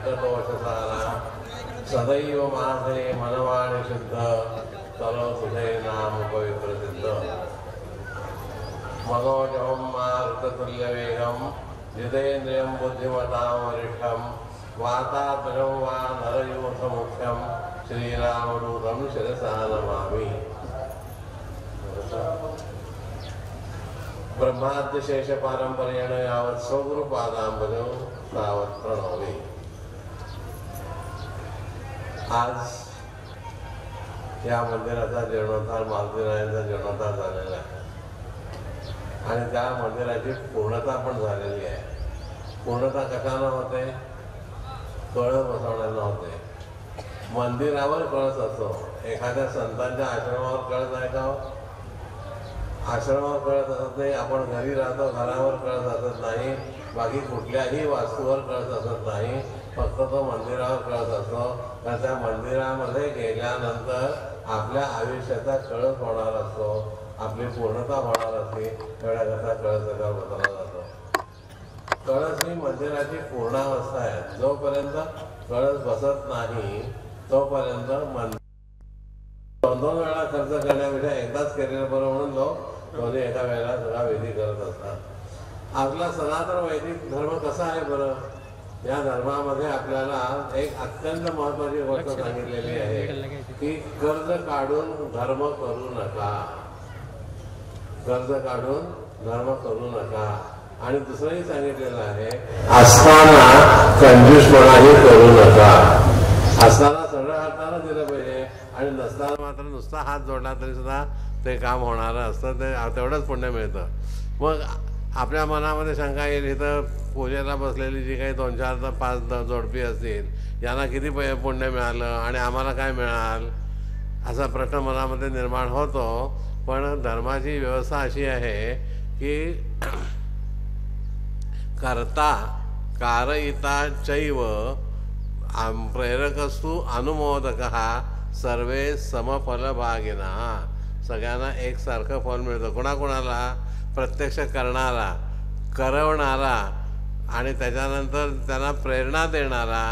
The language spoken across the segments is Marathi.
संकटोषसारा सदैव माझे मनवाणी शुद्ध करो तुझे नाम पवित्र सिद्ध मनोजवं मारुततुल्यवेगं जितेन्द्रियं बुद्धिमतां वरिष्ठं वातात्मजं वा नरयूथमुख्यं श्रीरामदूतं शिरसा नमामि। ब्रह्माद्यशेष पारंपर्येण यावत् स्वगुरुपादांबुजौ तावत् प्रणवमी। आज या मंदिराचा जीर्णोद्धार मारुतीरायांचा जीर्णोद्धार झालेला आहे आणि त्या मंदिराची पूर्णता पण झालेली आहे। पूर्णता कशानं होते? कळस बसवण्यानं होते। मंदिरावर कळस असतो, एखाद्या संतांच्या आश्रमावर कळस आहे का? आश्रमावर कळस असत नाही। आपण घरी राहतो, घरावर कळस असत नाही, बाकी कुठल्याही वास्तूवर कळस असत नाही, फक्त तो मंदिरावर कळस असतो। कारण त्या मंदिरामध्ये गेल्यानंतर आपल्या आयुष्याचा कळस होणार असतो, आपली पूर्णता होणार असते, एवढ्याकरता कळस त्याच्यावर बसवला जातो। कळस ही मंदिराची पूर्णावस्था आहे। जोपर्यंत कळस बसत नाही तोपर्यंत मंदिर दोन वेळा खर्च करण्यापेक्षा एकदाच केलेलं बरं म्हणून लोक दोन्ही एका वेळेला सगळा विधी करत असतात। आपला सनातन वैदिक धर्म कसा आहे बरं? या धर्मामध्ये आपल्याला एक अत्यंत महत्त्वाची गोष्ट सांगितलेली आहे की कर्ज काढून धर्म करू नका, कर्ज काढून धर्म करू नका। आणि दुसरंही सांगितलेलं आहे असताना कंजूसपणाही करू नका। असताना सरळ हाताने दिलं पाहिजे आणि नसताना मात्र नुसता हात जोडला तरी सुद्धा ते काम होणारं असतं, ते तेवढंच पुण्य मिळतं। मग आपल्या मनामध्ये शंका येईल, इथं पूजेला बसलेली जी काही 2, 4, 5 जोडपी असतील यांना किती पुण्य मिळालं आणि आम्हाला काय मिळाल, असा प्रश्न मनामध्ये निर्माण होतो। पण धर्माची व्यवस्था अशी आहे की कर्ता कारयिता चैव प्रेरकस्तु अनुमोदकः सर्वे समफलभागिनः। सगळ्यांना एकसारखं फल मिळतं। कोणाकोणाला? प्रत्यक्ष करणारा, करवणारा आणि त्याच्यानंतर त्यांना प्रेरणा देणारा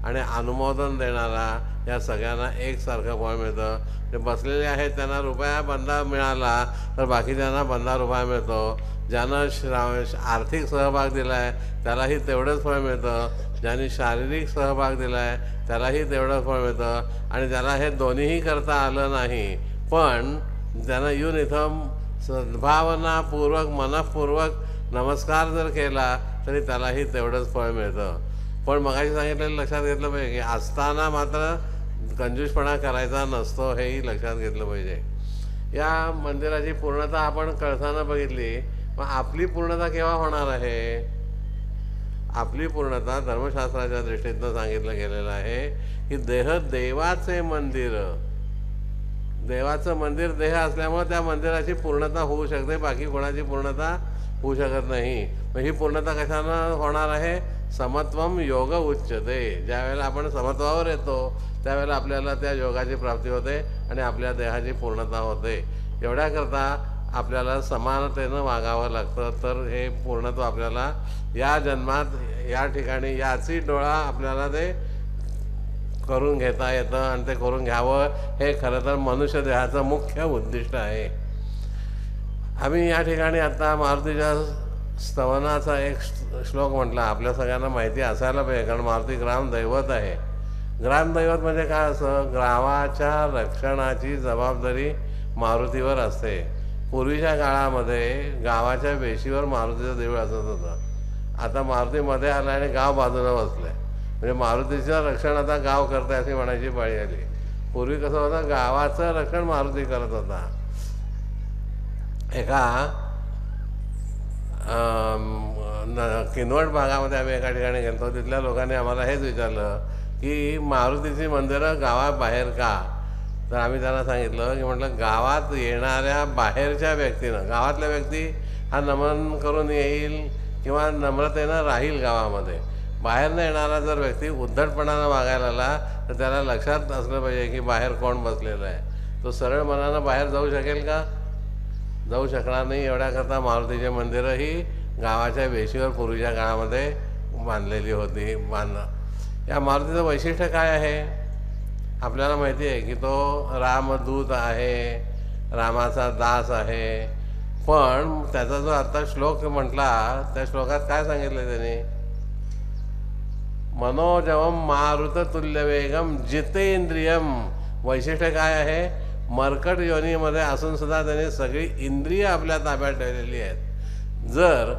आणि अनुमोदन देणारा, या सगळ्यांना एकसारखं फळ मिळतं। जे बसलेले आहेत त्यांना रुपया बंदा मिळाला तर बाकीच्यांना बंदा रुपया मिळतो। ज्यानं आर्थिक सहभाग दिला आहे त्यालाही तेवढंच फळ मिळतं, ज्यांनी शारीरिक सहभाग दिला आहे त्यालाही तेवढं फळ मिळतं। आणि ज्याला हे दोन्हीही करता आलं नाही पण त्यानं येऊन इथं सद्भावनापूर्वक मनःपूर्वक नमस्कार जर केला तरी त्यालाही तेवढंच फळ मिळतं। पण मगाशी सांगितलेलं लक्षात घेतलं पाहिजे की असताना मात्र कंजूसपणा करायचा नसतो, हेही लक्षात घेतलं पाहिजे। या मंदिराची पूर्णता आपण कळसानं बघितली, मग आपली पूर्णता केव्हा होणार आहे? आपली पूर्णता धर्मशास्त्राच्या दृष्टीतनं सांगितलं गेलेलं आहे की देह देवाचे मंदिर, देवाचं मंदिर देह असल्यामुळे त्या मंदिराची पूर्णता होऊ शकते, बाकी कोणाची पूर्णता होऊ शकत नाही। मग ही पूर्णता कशानं होणार आहे? समत्वम योग उच्यते। ज्या वेळेला आपण समत्वावर येतो त्यावेळेला आपल्याला त्या योगाची प्राप्ती होते आणि आपल्या देहाची पूर्णता होते। एवढ्याकरता आपल्याला समानतेनं वागावं लागतं, तर हे पूर्णत्व आपल्याला या जन्मात या ठिकाणी याची डोळा आपल्याला ते करून घेता येतं आणि ते करून घ्यावं हे खरं तर मनुष्य देहाचं मुख्य उद्दिष्ट आहे। आम्ही या ठिकाणी आता मारुतीच्या स्तवनाचा एक श्लोक म्हटला, आपल्या सगळ्यांना माहिती असायला पाहिजे, कारण मारुती ग्रामदैवत आहे। ग्रामदैवत म्हणजे काय असं? गावाच्या रक्षणाची जबाबदारी मारुतीवर असते। पूर्वीच्या काळामध्ये गावाच्या वेशीवर मारुतीचं देऊळ असत होतं, आता मारुती मध्ये आला आणि गाव बाजूला बसलंय, म्हणजे मारुतीचं रक्षण आता गाव करते अशी म्हणायची पाळी आली। पूर्वी कसं होतं? गावाचं रक्षण मारुती करत होता। एका किनवट भागामध्ये आम्ही एका ठिकाणी गेलो, तिथल्या लोकांनी आम्हाला हेच विचारलं की मारुतीची मंदिरं गावाबाहेर का? तर आम्ही त्यांना सांगितलं की म्हटलं गावात येणाऱ्या बाहेरच्या व्यक्तीनं, गावातल्या व्यक्ती हा नमन करून येईल किंवा नम्रतेनं राहील गावामध्ये, बाहेरनं येणारा जर व्यक्ती उद्धटपणानं वागायला आला तर त्याला लक्षात असलं पाहिजे की बाहेर कोण बसलेलं आहे। तो सरळ मनानं बाहेर जाऊ शकेल का? जाऊ शकणार नाही। एवढ्याकरता मारुतीचे मंदिरं ही गावाच्या वेशीवर पूर्वीच्या काळामध्ये बांधलेली होती। या मारुतीचं वैशिष्ट्य काय आहे? आपल्याला माहिती आहे की तो रामदूत आहे, रामाचा दास आहे. पण त्याचा जो आता श्लोक म्हटला, त्या श्लोकात काय सांगितलं त्याने? मनोजवम मारुततुल्यवेगम जितेंद्रियम. वैशिष्ट्य काय आहे? मरकट योनीमध्ये असून सुद्धा त्याने सगळी इंद्रिय आपल्या ताब्यात ठेवलेली आहेत. जर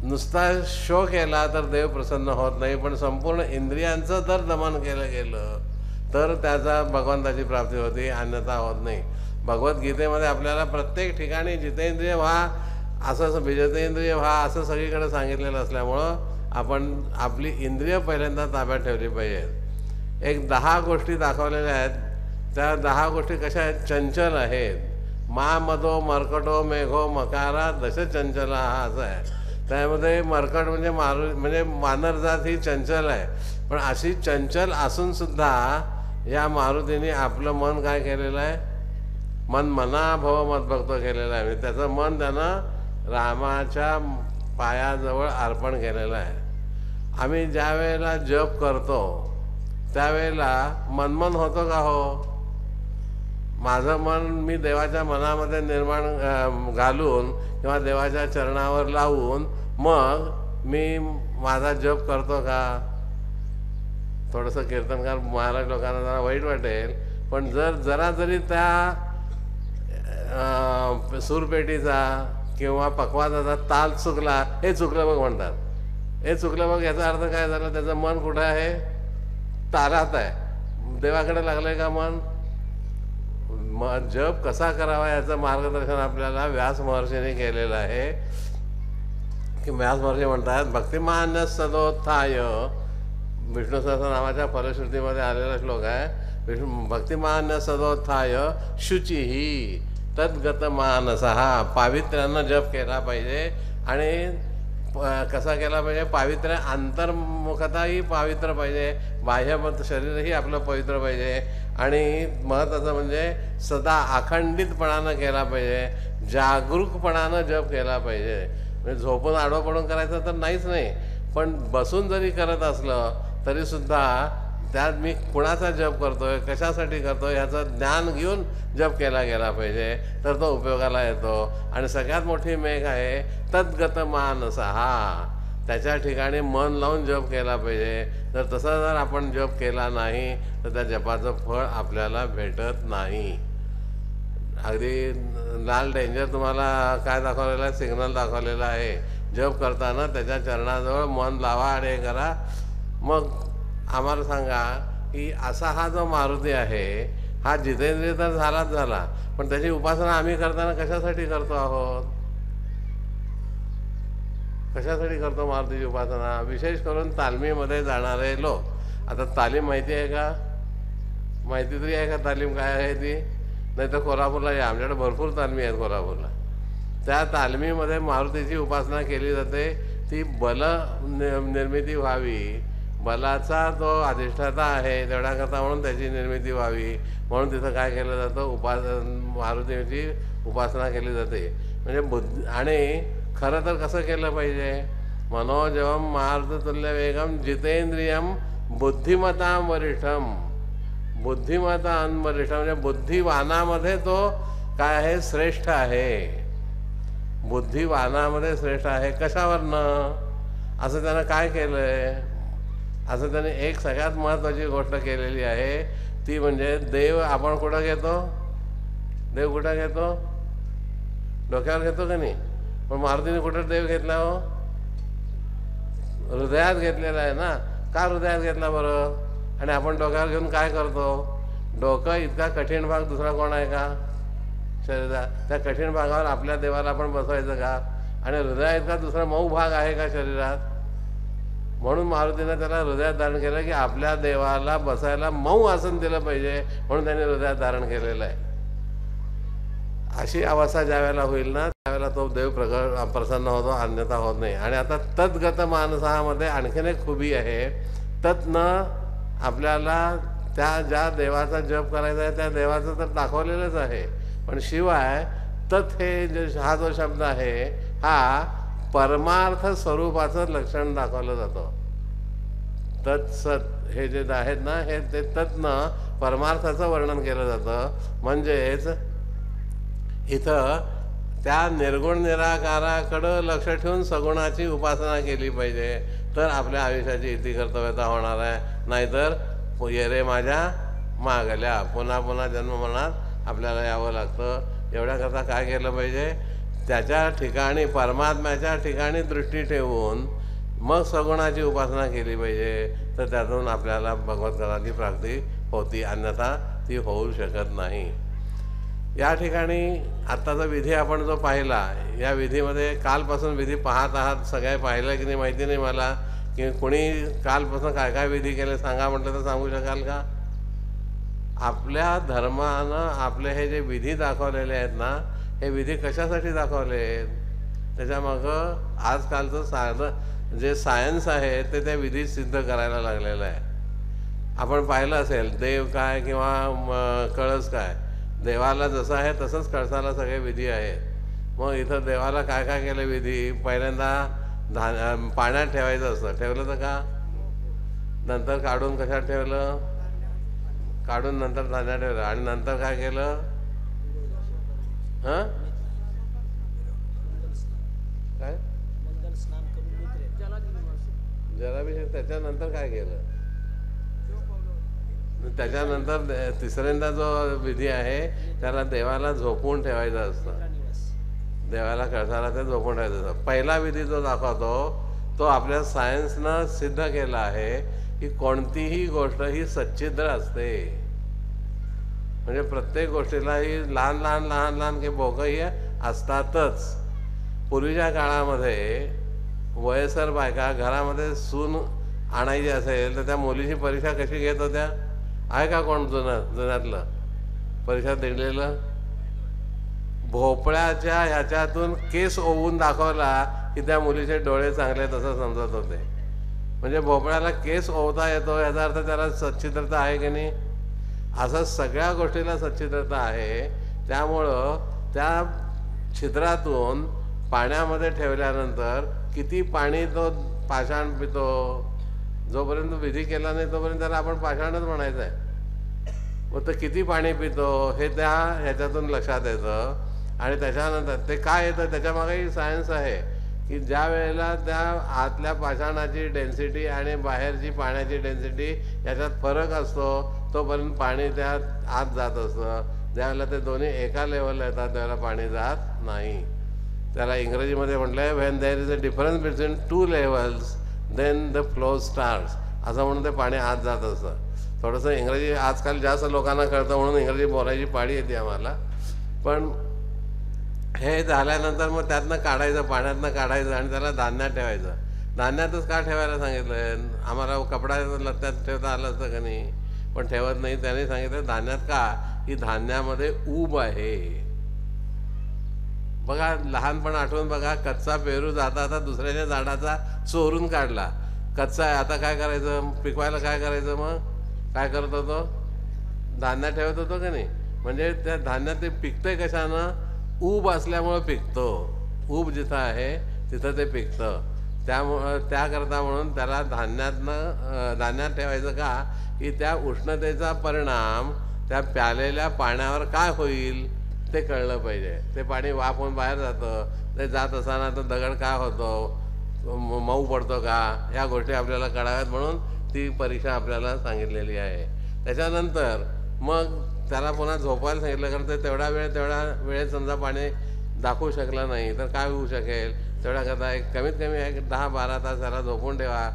नुसता शो केला तर देव प्रसन्न होत नाही, पण संपूर्ण इंद्रियांचं जर दमन केलं गेलं तर त्याचा भगवंताची प्राप्ती होती, अन्यथा होत नाही. भगवद्गीतेमध्ये आपल्याला प्रत्येक ठिकाणी जितेंद्रिय व्हा, असं विजितेंद्रिय व्हा, असं सगळीकडे सांगितलेलं असल्यामुळं आपण आपली इंद्रिय पहिल्यांदा ताब्यात ठेवली पाहिजेत. एक 10 गोष्टी दाखवलेल्या आहेत. त्या 10 गोष्टी कशा आहेत? चंचल आहेत. मा मदो मर्कटो मेघो मकारा दश चंचला, हा असं आहे. त्यामध्ये मर्कट म्हणजे वानर जात ही चंचल आहे. पण अशी चंचल असून सुद्धा या मारुतीने आपलं मन काय केलेलं आहे? मन मना भव मदभक्त केलेलं आहे. म्हणजे त्याचं मन त्यानं रामाच्या पायाजवळ अर्पण केलेलं आहे. आम्ही ज्या वेळेला जप करतो त्यावेळेला मनमन होतं का हो? माझं मन मी देवाच्या मनामध्ये निर्माण घालून किंवा देवाच्या चरणावर लावून मग मी माझा जप करतो का? थोडंसं कीर्तनकार महाराज लोकांना जरा वाईट वाटेल, पण जरा जरी त्या सूरपेटीचा किंवा पकवाजाचा ताल चुकला, हे चुकलं बघ म्हणतात. हे चुकलं बघ याचा अर्थ काय झाला? त्याचं मन कुठं आहे? तारात आहे. देवाकडे लागलंय का मन? जप कसा करावा याचं मार्गदर्शन आपल्याला व्यास महर्षीने केलेलं आहे. की व्यास महर्षी म्हणतात, भक्तिमान्य सदोत्थाय, विष्णू सहस्रनामाच्या फलश्रुतीमध्ये आलेला श्लोक आहे. भक्तिमान्य सदोत्थाय शुचिही तद्गत मानसहा. पावित्र्यानं जप केला पाहिजे. आणि कसा केला पाहिजे? पावित्र्य, अंतर्मुखताही पवित्र पाहिजे, बाह्य शरीरही आपलं पवित्र पाहिजे. आणि महत्त्वाचं म्हणजे सदा अखंडितपणानं केला पाहिजे, जागरूकपणानं जप केला पाहिजे. म्हणजे झोपून आडवं पडून करायचं तर नाहीच नाही, पण बसून जरी करत असलं तरीसुद्धा त्यात मी कुणाचा जप करतोय, कशासाठी करतोय ह्याचं ज्ञान घेऊन जप केला गेला पाहिजे, तर तो उपयोगाला येतो. आणि सगळ्यात मोठी मेघ आहे तद्गत मानसहा. त्याच्या ठिकाणी मन लावून जप केला पाहिजे. तर तसा जर आपण जप केला नाही तर त्या जपाचं फळ आपल्याला भेटत नाही. अगदी लाल डेंजर तुम्हाला काय दाखवलेलं आहे? सिग्नल दाखवलेला आहे. जप करताना त्याच्या चरणाजवळ मन लावा आणि हे करा. मग आम्हाला सांगा की असा हा जो मारुती आहे हा जितेंद्रिय तर झालाच झाला, पण त्याची उपासना आम्ही करताना कशासाठी करतो आहोत? कशासाठी करतो मारुतीची उपासना? विशेष करून तालमीमध्ये जाणारे लोक. आता तालीम माहिती आहे का? माहिती तरी आहे का तालीम काय आहे ती? नाही तर कोल्हापूरला या, आमच्याकडे भरपूर तालमी आहेत कोल्हापूरला. त्या तालमीमध्ये मारुतीची उपासना केली जाते. ती बल निर्मिती व्हावी, बलाचा जो अधिष्ठाता आहे तेवढ्याकरता म्हणून त्याची निर्मिती व्हावी म्हणून तिथं काय केलं जातं? मारुतीची उपासना केली जाते. म्हणजे आणि खरं तर कसं केलं पाहिजे? मनोजवम मारुततुल्य वेगम जितेंद्रियम बुद्धिमतां वरिष्ठम. बुद्धिमतां वरिष्ठम म्हणजे बुद्धिवानामध्ये तो काय आहे? श्रेष्ठ आहे. बुद्धिवानामध्ये श्रेष्ठ आहे. कशावरनं? असं त्यानं काय केलंय? असं त्याने एक सगळ्यात महत्त्वाची गोष्ट केलेली आहे, ती म्हणजे देव आपण कुठं घेतो? देव कुठं घेतो? डोक्यावर घेतो का नाही? पण मारुतीने कुठं देव घेतला हो? हृदयात घेतलेला आहे ना. का हृदयात घेतला बरं? आणि आपण डोक्यावर घेऊन काय करतो? डोकं इतका कठीण भाग दुसरा कोण आहे का शरीरात? त्या कठीण भागावर आपल्या देवाला आपण बसवायचं का? आणि हृदया इतका दुसरा मऊ भाग आहे का शरीरात? म्हणून मारुतीने त्याला हृदयात धारण केलं की आपल्या देवाला बसायला मऊ आसन दिलं पाहिजे, म्हणून त्याने हृदयात धारण केलेलं आहे. अशी अवस्था ज्या वेळेला होईल ना त्यावेळेला तो देव प्रसन्न होतो, अन्यथा होत नाही. आणि आता तद्गत मानसामध्ये आणखीन एक खूबी आहे. तत्न आपल्याला त्या ज्या देवाचा जप करायचा आहे त्या देवाचं तर दाखवलेलंच आहे, पण शिवाय तत् हे हा जो शब्द आहे हा परमार्थ स्वरूपाचं लक्षण दाखवलं जातं. तत्सत हे जे आहेत ना, हे ते तत्नं परमार्थाचं वर्णन केलं जातं. म्हणजेच इथं त्या निर्गुण निराकाराकडं लक्ष ठेवून सगुणाची उपासना केली पाहिजे, तर आपल्या आयुष्याची इति कर्तव्यता होणार आहे. नाहीतर ये रे माझ्या मागल्या, पुन्हा पुन्हा जन्ममरणात आपल्याला यावं लागतं. एवढ्याकरता काय केलं पाहिजे? त्याच्या ठिकाणी, परमात्म्याच्या ठिकाणी दृष्टी ठेवून मग सगुणाची उपासना केली पाहिजे, तर त्यातून आपल्याला भगवतगणाची प्राप्ती होती, अन्यथा ती होऊ शकत नाही. या ठिकाणी आत्ताचा विधी आपण जो पाहिला, या विधीमध्ये कालपासून विधी पाहत आहात, सगळे पाहिलं की नाही माहिती नाही मला, की कोणी कालपासून काय काय विधी केले सांगा म्हटलं तर सांगू शकाल का? आपल्या धर्मानं आपले हे जे विधी दाखवलेले आहेत ना, हे विधी कशासाठी दाखवले आहेत? त्याच्यामागं आजकालचं साधं जे सायन्स आहे ते त्या विधी सिद्ध करायला लागलेलं आहे. आपण पाहिलं असेल देव काय किंवा कळस काय, देवाला जसं आहे तसंच कळसाला सगळे विधी आहेत. मग इथं देवाला काय काय केलं विधी? पहिल्यांदा पाण्यात ठेवायचं असतं, ठेवलं तर का? नंतर काढून कशात ठेवलं? काढून नंतर धान्यात ठेवलं. आणि नंतर काय केलं? काय जलाभिषेक. त्याच्यानंतर काय केलं? त्याच्यानंतर तिसऱ्यांदा जो विधी आहे त्याला देवाला झोपून ठेवायचं असतं, देवाला कळसाला ते झोपून ठेवायचं असतं. पहिला विधी जो दाखवतो तो आपल्या सायन्सनं सिद्ध केला आहे की कोणतीही गोष्ट ही सच्चिद्र असते. म्हणजे प्रत्येक गोष्टीला ही लहान लहान लहान लहान की भोगही असतातच. पूर्वीच्या काळामध्ये वयस्कर बायका घरामध्ये सून आणायची असेल तर त्या मुलीची परीक्षा कशी घेत होत्या? आहे का कोण जुन्यातलं परीक्षा दिलेलं? भोपळ्याच्या ह्याच्यातून केस ओवून दाखवला की त्या मुलीचे डोळे चांगले, तसं समजत होते. म्हणजे भोपळ्याला केस ओवता येतो याचा अर्थ त्याला सच्छिद्रता आहे की नाही? असं सगळ्या गोष्टीला सच्छिद्रता आहे. त्यामुळं त्या छिद्रातून पाण्यामध्ये ठेवल्यानंतर किती पाणी तो पाषाण पितो, जोपर्यंत विधी केला नाही तोपर्यंत त्याला आपण पाषाणच म्हणायचं आहे. मग तो किती पाणी पितो हे त्या ह्याच्यातून लक्षात येतं. आणि त्याच्यानंतर ते काय येतं त्याच्यामागेही सायन्स आहे की ज्या वेळेला त्या आतल्या पाषाणाची डेन्सिटी आणि बाहेरची पाण्याची डेन्सिटी याच्यात फरक असतो, तोपर्यंत पाणी त्या आत जात असतं. ज्यावेळेला ते दोन्ही एका लेवलला येतात त्यावेळेला पाणी जात नाही. त्याला इंग्रजीमध्ये म्हटलं आहे when there is a difference between two levels then the flow starts, असं म्हणून ते पाणी आत जात असतं. थोडंसं इंग्रजी आजकाल जास्त लोकांना कळतं म्हणून इंग्रजी बोलायची पाळी येते आम्हाला. पण हे झाल्यानंतर मग त्यातनं काढायचं, पाण्यातनं काढायचं आणि त्याला धान्यात ठेवायचं. धान्यातच का ठेवायला सांगितलं आहे? आम्हाला कपडा लत्यात ठेवता आलं असतं का नाही, पण ठेवत नाही. त्याने सांगितलं धान्यात का, की धान्यामध्ये ऊब आहे. बघा लहानपण आठवून बघा, कच्चा पेरू जाता आता दुसऱ्याच्या झाडाचा चोरून काढला, कच्चा आहे, आता काय करायचं? पिकवायला काय करायचं? मग काय करत होतो? धान्यात ठेवत होतो का नाही? म्हणजे त्या धान्यात ते पिकतंय कशानं? ऊब असल्यामुळं पिकतो. ऊब जिथं आहे तिथं ते पिकतं. त्यामुळं त्याकरता म्हणून त्याला धान्यात ठेवायचं का, की त्या उष्णतेचा परिणाम त्या प्यालेल्या पाण्यावर काय होईल ते कळलं पाहिजे. ते पाणी वाफ होऊन बाहेर जातं, ते जात असताना तो दगड काय होतो, मऊ पडतो का, ह्या गोष्टी आपल्याला कळाव्यात म्हणून ती परीक्षा आपल्याला सांगितलेली आहे. त्याच्यानंतर मग त्याला पुन्हा झोपायला सांगितलं, कारण ते तेवढ्या वेळेत समजा पाणी दाखवू शकला नाही तर काय होऊ शकेल. तेवढ्याकरता एक कमीत कमी 10-12 तास त्याला झोपून ठेवा.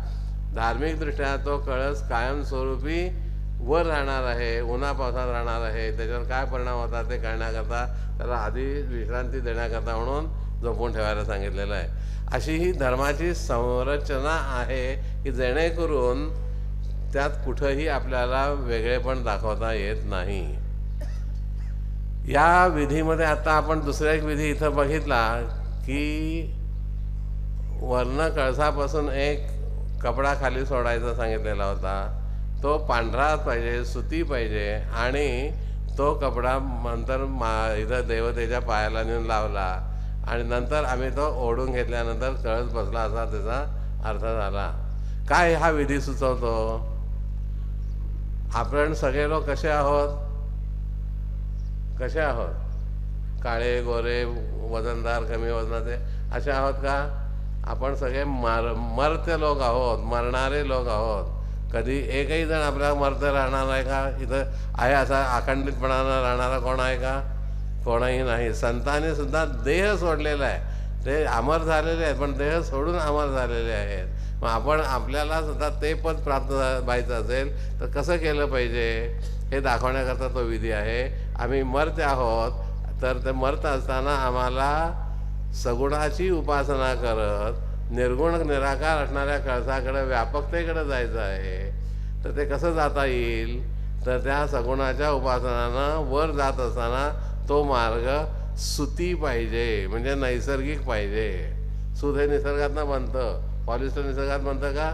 धार्मिकदृष्ट्या तो कळस कायमस्वरूपी वर राहणार आहे, उन्हा पावसात राहणार आहे. त्याच्यावर काय परिणाम होतात ते कळण्याकरता त्याला आधी विश्रांती देण्याकरता म्हणून झोपून ठेवायला सांगितलेलं आहे. अशी ही धर्माची संरचना आहे की जेणेकरून त्यात कुठंही आपल्याला वेगळेपण दाखवता येत नाही. या विधीमध्ये आता आपण दुसरा एक विधी इथं बघितला की वर्ण कळसापासून एक कपडा खाली सोडायचा सांगितलेला होता. तो पांढरा पाहिजे, सुती पाहिजे, आणि तो कपडा नंतर इथं देवतेच्या पायाला नेऊन लावला आणि नंतर आम्ही तो ओढून घेतल्यानंतर कळस बसला, असा त्याचा अर्थ झाला. काय हा विधी सुचवतो? आपण सगळे लोक कसे आहोत? कसे आहोत? काळे गोरे वजनदार कमी वजनाचे असे आहोत का? आपण सगळे मरते लोक आहोत, मरणारे लोक आहोत. कधी एकही जण आपल्याला मरते राहणार आहे का? इथं आहे असा अखंडितपणानं राहणारा कोण आहे का? कोणही नाही. संतांनी सुद्धा देह सोडलेला आहे. ते अमर झालेले आहेत पण देह सोडून अमर झालेले आहेत. मग आपण आपल्याला सुद्धा ते पद प्राप्त व्हायचं असेल तर कसं केलं पाहिजे हे दाखवण्याकरता तो विधी आहे. आम्ही मर्त्य आहोत तर ते मर्त असताना आम्हाला सगुणाची उपासना करत निर्गुण निराकार असणाऱ्या कळसाकडे व्यापकतेकडे जायचं आहे. तर ते कसं जाता येईल? तर त्या सगुणाच्या उपासनानं वर जात असताना तो मार्ग सुती पाहिजे, म्हणजे नैसर्गिक पाहिजे. सूत हे निसर्गातनं बनतं, पॉलिस्टर निसर्गात बनतं का?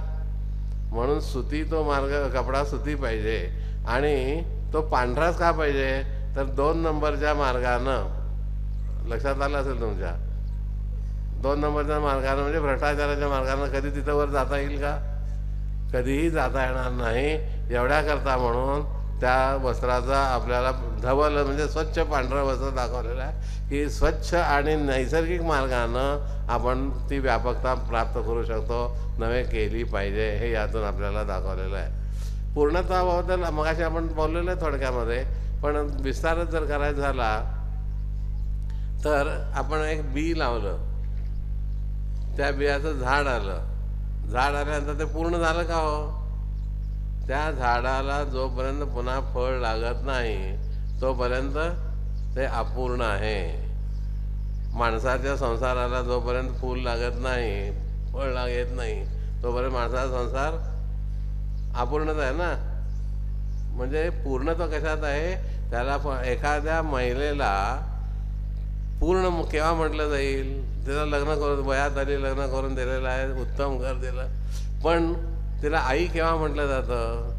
म्हणून सुती तो मार्ग, कपडा सुती पाहिजे. आणि तो पांढराच का पाहिजे? तर 2 नंबरच्या मार्गानं, लक्षात आलं असेल तुमच्या, 2 नंबरच्या मार्गानं म्हणजे भ्रष्टाचाराच्या मार्गानं कधी तिथं वर जाता येईल का? कधीही जाता येणार नाही. एवढ्याकरता म्हणून त्या वस्त्राचा आपल्याला धवल म्हणजे स्वच्छ पांढरं वस्त्र दाखवलेलं आहे की स्वच्छ आणि नैसर्गिक मार्गानं आपण ती व्यापकता प्राप्त करू शकतो, नव्हे केली पाहिजे, हे यातून आपल्याला दाखवलेलं आहे. पूर्णत्वाबद्दल मगाशी आपण बोललेलं आहे थोडक्यामध्ये, पण विस्तारच जर करायचा झाला तर आपण एक बी लावलं, त्या बियाचं झाड आलं. झाड आल्यानंतर ते पूर्ण झालं का हो? त्या झाडाला जोपर्यंत पुन्हा फळ लागत नाही तोपर्यंत ते अपूर्ण आहे. माणसाच्या संसाराला जोपर्यंत फूल लागत नाही, फळ येत नाही, तोपर्यंत माणसाचा संसार अपूर्णच आहे ना. म्हणजे पूर्णत्व कशात आहे? त्याला एखाद्या महिलेला पूर्ण केव्हा म्हटलं जाईल? तिला लग्न करून वयात आली, लग्न करून दिलेलं आहे, उत्तम घर दिलं, पण तिला आई केव्हा म्हटलं जातं?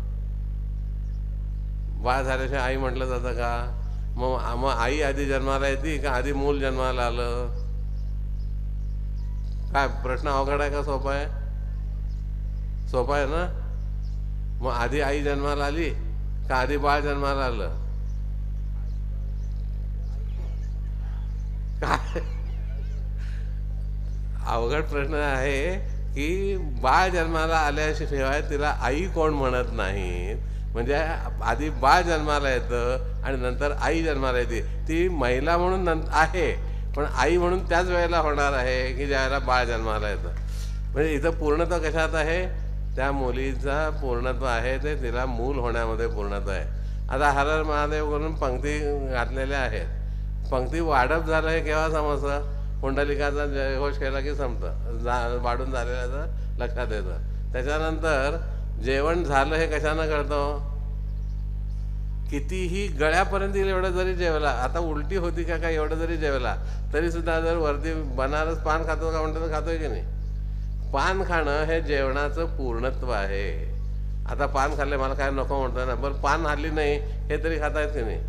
बाळ झाल्याशिवाय आई म्हटलं जातं का? मग आई आधी जन्माला येते का आधी मूल जन्माला आलं? काय प्रश्न अवघड आहे का सोपा आहे? सोपा आहे ना. मग आधी आई जन्माला आली का आधी बाळ जन्माला आलं? काय अवघड प्रश्न आहे की बाळ जन्माला आल्याशिवाय तिला आई कोण म्हणत नाहीत. म्हणजे आधी बाळ जन्माला येतं आणि नंतर आई जन्माला येते. ती महिला म्हणून आहे पण आई म्हणून त्याच वेळेला होणार आहे की ज्यावेळेला बाळ जन्माला येतं. म्हणजे इथं पूर्णत्व कशात आहे? त्या मुलीचा पूर्णत्व आहे ते तिला मूल होण्यामध्ये पूर्णत्व आहे. आता हर हर महादेव करून पंक्ती घातलेल्या आहेत. पंक्ती वाढप झालं हे केव्हा समजतं? पुंडलिकाचा जयघोष केला की संपतं, वाढून झालेल्याचं लक्षात येतं. त्याच्यानंतर जेवण झालं हे कशानं कळतं? कितीही गळ्यापर्यंत एवढं जरी जेवला, आता उलटी होती का काय एवढं जरी जेवला तरी सुद्धा जर वरती बनारस पान खातो का म्हणतो, खातोय की नाही? पान खाणं हे जेवणाचं पूर्णत्व आहे. आता पान खाल्ले मला काय नको म्हणतो ना, बरं पान हल्ली नाही हे तरी खातायत की नाही?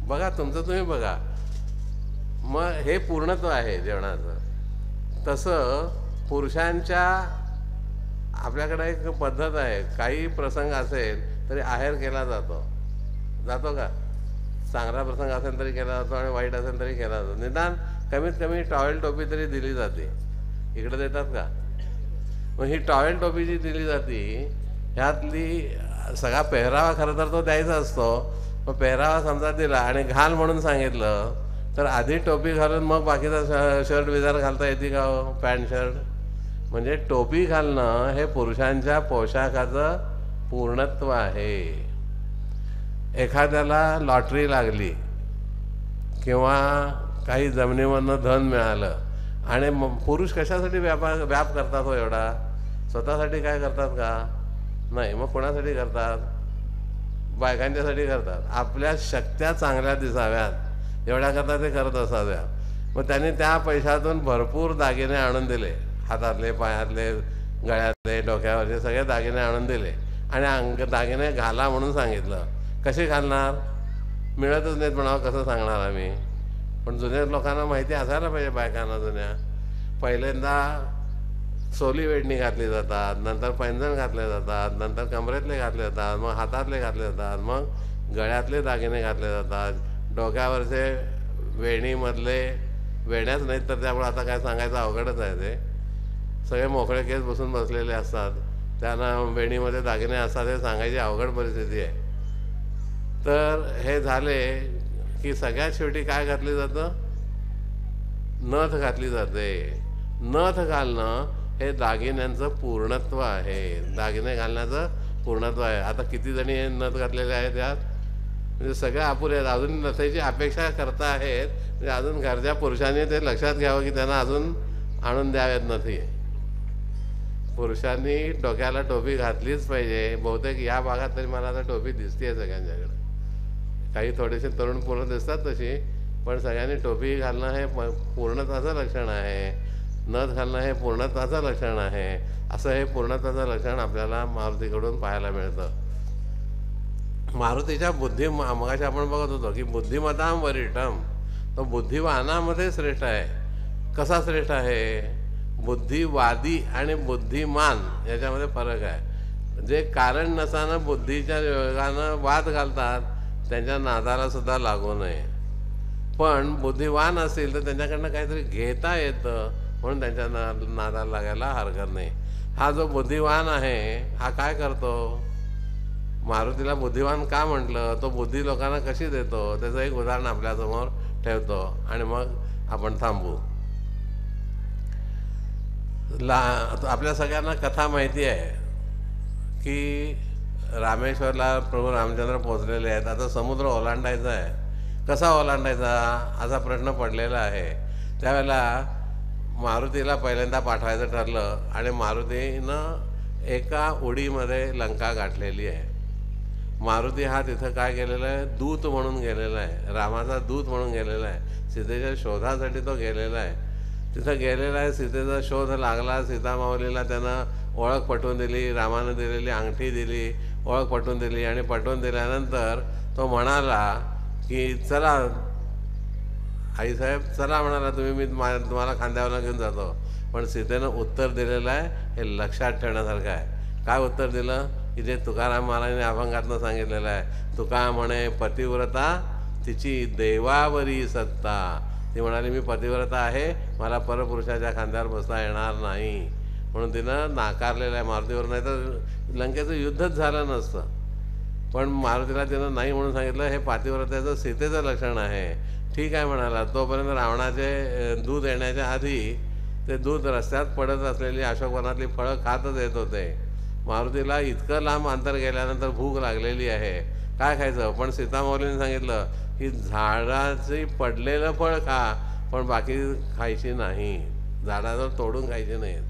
बघा तुमचं तुम्ही बघा. मग हे पूर्णत्व आहे जेवणाचं. तसं पुरुषांच्या आपल्याकडे एक पद्धत आहे, काही प्रसंग असेल तरी आहेर केला जातो. जातो का? चांगला प्रसंग असेल तरी केला जातो आणि वाईट असेल तरी केला जातो. निदान कमीत कमी टॉवेल टोपी तरी दिली जाते. इकडे देतात का? मग ही टॉवेल टोपी जी दिली जाते ह्यातली सगळा पेहरावा खरं तर तो द्यायचा असतो. मग पेहरावा समजा दिला आणि घाल म्हणून सांगितलं तर आधी टोपी घालून मग बाकीचा शर्ट विजार घालता येते का हो? Pant shirt. म्हणजे टोपी घालणं हे पुरुषांच्या पोशाखाचं पूर्णत्व आहे. एखाद्याला लॉटरी लागली किंवा काही जमिनीमधनं धन मिळालं आणि पुरुष कशासाठी व्याप करतात हो एवढा? स्वतःसाठी काय करतात का? नाही. मग कोणासाठी करतात? बायकांच्यासाठी करतात. आपल्या शक्त्या चांगल्या दिसाव्यात एवढ्याकरता ते करत असाव्या. मग त्यांनी त्या पैशातून भरपूर दागिने आणून दिले, हातातले, पायातले, गळ्यातले, डोक्यावरचे सगळे दागिने आणून दिले आणि दागिने घाला म्हणून सांगितलं. कसे घालणार? मिळतच नाहीत म्हणावं, कसं सांगणार आम्ही? पण जुन्या लोकांना माहिती असायला पाहिजे, बायकांना जुन्या. पहिल्यांदा सोली वेडणी घातली जातात, नंतर पैंजण घातले जातात, नंतर कमरेतले घातले जातात, मग हातातले घातले जातात, मग गळ्यातले दागिने घातले जातात, डोक्यावरचे वेणीमधले वेण्याच नाहीत तर त्यामुळे आता काय सांगायचं अवघडच आहे. ते सगळे मोकळे केस बसून बसलेले असतात, त्यांना वेणीमध्ये दागिने असतात हे सांगायची अवघड परिस्थिती आहे. तर हे झाले की सगळ्यात शेवटी काय घातली जातं, नथ घातली जाते. नथ घालणं हे दागिन्यांचं पूर्णत्व आहे, दागिने घालण्याचं पूर्णत्व आहे. आता किती जणी हे नथ घातलेले आहेत यात, म्हणजे सगळ्या अपुरे आहेत, अजून नथेची अपेक्षा करता आहेत. म्हणजे अजून घरच्या पुरुषांनी ते लक्षात घ्यावं की त्यांना अजून आणून द्यावेत नथी. पुरुषांनी डोक्याला टोपी घातलीच पाहिजे. बहुतेक या भागात तरी मला आता टोपी दिसते सगळ्यांच्याकडे. काही थोडेसे तरुण पोरं दिसतात तशी, पण सगळ्यांनी टोपी घालणं हे पूर्णत्वाचं लक्षण आहे, नथ घालणं हे पूर्णत्वाचं लक्षण आहे. असं हे पूर्णत्वाचं लक्षण आपल्याला मारुतीकडून पाहायला मिळतं. मारुतीच्या मगाशी आपण बघत होतो की बुद्धिमताम वरिष्ठम, तो बुद्धिवानामध्ये श्रेष्ठ आहे. कसा श्रेष्ठ आहे, बुद्धिवादी आणि बुद्धिमान याच्यामध्ये फरक आहे. जे कारण नसताना बुद्धीच्या योगानं वाद घालतात त्यांच्या नादाला सुद्धा लागू नये, पण बुद्धिवान असतील तर त्यांच्याकडनं काहीतरी घेता येतं म्हणून त्यांच्या नादाला लागायला हरकत नाही. हा जो बुद्धिवान आहे हा काय करतो, मारुतीला बुद्धिवान का म्हटलं, तो बुद्धी लोकांना कशी देतो त्याचं एक उदाहरण आपल्यासमोर ठेवतो आणि मग आपण थांबू. आपल्या सगळ्यांना कथा माहिती आहे की रामेश्वरला प्रभू रामचंद्र पोचलेले आहेत. आता समुद्र ओलांडायचा आहे, कसा ओलांडायचा असा प्रश्न पडलेला आहे. त्यावेळेला मारुतीला पहिल्यांदा पाठवायचं ठरलं आणि मारुतीनं एका उडीमध्ये लंका गाठलेली आहे. मारुती हा तिथं काय गेलेला आहे, दूत म्हणून गेलेला आहे, रामाचा दूत म्हणून गेलेला आहे. सीतेच्या शोधासाठी तो गेलेला आहे. तिथं गेलेला आहे, सीतेचा शोध लागला. सीतामाऊलीला त्यानं ओळख पटवून दिली, रामानं दिलेली अंगठी दिली, ओळख पटवून दिली आणि पटवून दिल्यानंतर तो म्हणाला की चला आईसाहेब चला, म्हणाला तुम्ही, मी तुम्हाला खांद्यावर घेऊन जातो. पण सीतेनं उत्तर दिलेलं आहे हे लक्षात ठेवण्यासारखं आहे. काय उत्तर दिलं की जे तुकाराम महाराजांनी अभंगातनं सांगितलेलं आहे, तुका म्हणे पतिव्रता तिची देवावरी सत्ता. ती म्हणाली मी पतिव्रता आहे, मला परपुरुषाच्या खांद्यावर बसता येणार नाही, म्हणून तिनं नाकारलेलं आहे मारुतीवर. नाही तर लंकेचं युद्धच झालं नसतं. पण मारुतीला तिनं नाही म्हणून सांगितलं, हे पातिव्रत्याचं सीतेचं लक्षण आहे. ठीक आहे म्हणाला. तोपर्यंत रावणाचे दूध येण्याच्या आधी ते दूध रस्त्यात पडत असलेली अशोकवनातली फळं खातच येत होते. मारुतीला इतकं लांब अंतर गेल्यानंतर भूक लागलेली आहे, काय खायचं. पण सीतामाऊलीने सांगितलं की झाडाची पडलेलं फळ खा, पण बाकी खायची नाही, झाडावर तोडून खायची नाहीत.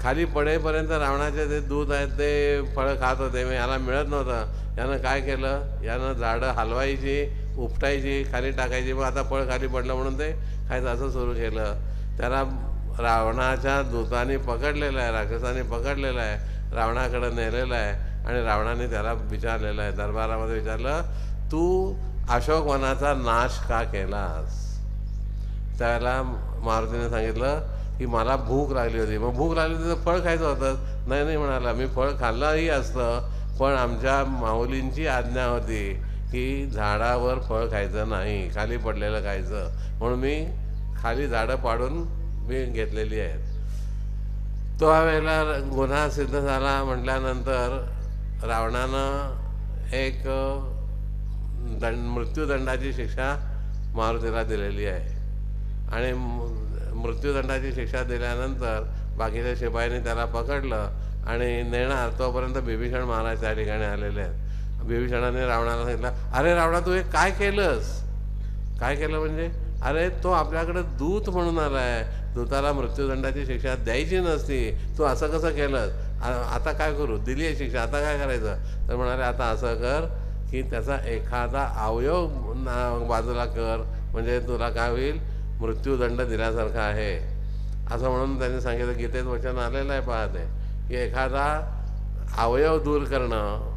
खाली पडेपर्यंत रावणाचे ते दूध आहेत ते फळं खात होते. मग याला मिळत नव्हतं. यानं काय केलं, यानं झाडं हलवायची, उपटायची, खाली टाकायची, मग आता फळ खाली पडलं म्हणून ते खायचं असं सुरू केलं. त्याला रावणाच्या दूताने पकडलेलं आहे, राक्षसाने पकडलेलं आहे, रावणाकडं नेलेलं आहे आणि रावणाने त्याला विचारलेलं आहे, दरबारामध्ये विचारलं, तू अशोकवनाचा नाश का केलास. त्याला मारुतीने सांगितलं की मला भूक लागली होती. मग भूक लागली होती तर फळ खायचं होतं. नाही नाही म्हणाला, मी फळ खाल्लंही असतं, पण आमच्या माऊलींची आज्ञा होती की झाडावर फळ खायचं नाही, खाली पडलेलं खायचं, म्हणून मी खाली झाडं पाडून मी घेतलेली आहेत. तो वेळेला गुन्हा सिद्ध झाला म्हटल्यानंतर रावणानं एक मृत्यूदंडाची शिक्षा मारुतीला दिलेली आहे. आणि मृत्यूदंडाची शिक्षा दिल्यानंतर बाकीच्या शिपायांनी त्याला पकडलं आणि नेणार. तोपर्यंत बिभीषण महाराज त्या ठिकाणी आलेले आहेत. बिभीषणाने रावणाला सांगितलं, अरे रावणा तू हे काय केलंस. काय केलं म्हणजे, अरे तो आपल्याकडे दूत म्हणून आला आहे, दूताला मृत्यूदंडाची शिक्षा द्यायची नसती, तू असं कसं केलं. आता काय करू, दिली आहे शिक्षा, आता काय करायचं. तर म्हणाले आता असं कर की त्याचा एखादा अवयव बाजूला कर, म्हणजे तुला काय होईल, मृत्यूदंड दिल्यासारखं आहे. असं म्हणून त्यांनी सांगितलं, गीतेत वचन आलेलं आहे पाहते की एखादा अवयव दूर करणं